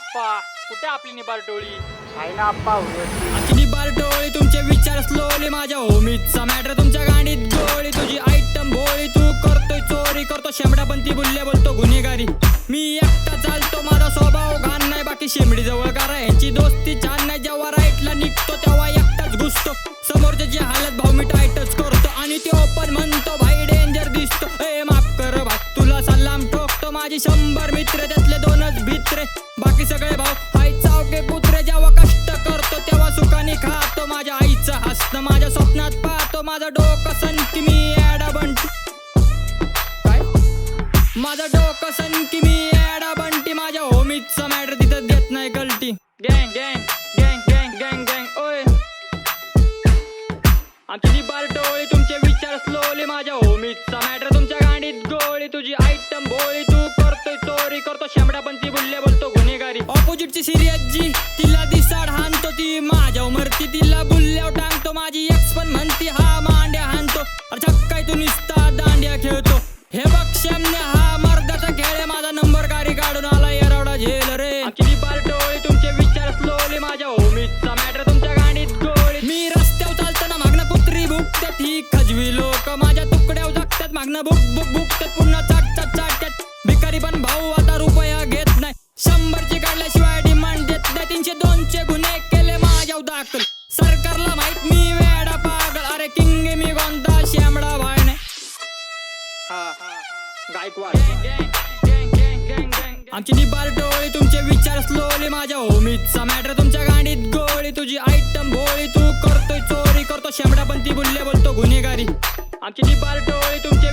आप्पा, कुठे आपली निबार टोळी? आहे ना आप्पा वरती. आजची निबार टोळी तुमचे विचार स्लोली, माझ्या होमीचा मॅटर तुमच्या गाडीत गोळी, तुझी आयटम भोळी, तू करतोय चोरी, करतो शेमडापंती बुल्ले, बोलतो गुन्हेगारी. मी एकटा चालतो, माझा स्वभाव घाण नाही, बाकी शेमडी जवळ करा, यांची दोस्ती छान नाही. जेव्हा राईटला निघतो तेव्हा एकटाच घुसतो, समोरच्याची हालत भाऊ मी टाईटच करतो, आणि ते ओपन म्हणतो भाई डेंजर दिसतो. ए माफ कर भाई, तुला सलाम ठोकतो, माझी 100 मित्र त्यातले 2च भित्रे, बाकी सगळे भाऊ हाय चावके कुत्रे. जेव्हा कष्ट करतो तेव्हा सुखाने खातो, माझ्या आईचं हसणं माझ्या स्वप्नात पाहतो, माझं डोकं सनकी मी ॲडा बंटी. काय माझं डोकं सनकी मी ॲडा बंटी, माझ्या होमीचं मॅटर तिथं देत नाही गलटी. गँग गँग गँग गँग गँग गँग ओय. आमची निबार टोळी तुमचे विचार स्लोली, माझ्या होमीचा मॅटर तुमच्या गाडीत गोळी, तुझी आयटम भोळी, तू करतोय चोरी, करतो शेमडापंती बुल्ले, बोलतो गुन्हेगारी. ऑपोजिटची सिरियस जी तिला दिसाड हाणतो, ती माझ्या मरती तिला बुल्ल्यावर टांगतो, माझी एक्स पण म्हणती हा मांड्या हाणतो, अरे काय तू निसता दांड्या खेळतो. हे बघ शेमण्या हा मर्दाचा खेळ आहे, माझा नंबर गाडी काढून आला एरवडा झेल रे. आमची निबार टोळी तुमचे विचार स्लोली, माझ्या होमीचा मॅटर तुमच्या गाडीत गोळी. मी रस्त्यावर चालताना मागणं कुत्री भुकतात, ही खजवी लोक माझ्या तुकड्यावर जगतात, मागणं बुक बुक बुकतात, पुन्हा चाटतात चाटतात. भिकारी पण भाऊ आता रुपया घेत नाही, 100ची काढल्याशिवाय डिमांड देत नाही, 302चे गुन्हे केले माझ्यावर दाखल, सरकारला माहित मी वेडा पागल, अरे किंग मी कोणता शेमडा भाई नाही. गायकवाड. गँग गँग गँग गँग गँग. आमची निबार टोळी तुमचे विचार स्लोली, माझ्या होमीचा मॅटर तुमच्या गाडीत गोळी, तुझी आयटम भोळी, तू करतोय चोरी, करतो शेमडापंती बुल्ले, बोलतो गुन्हेगारी. आमची निबार टोळी तुमचे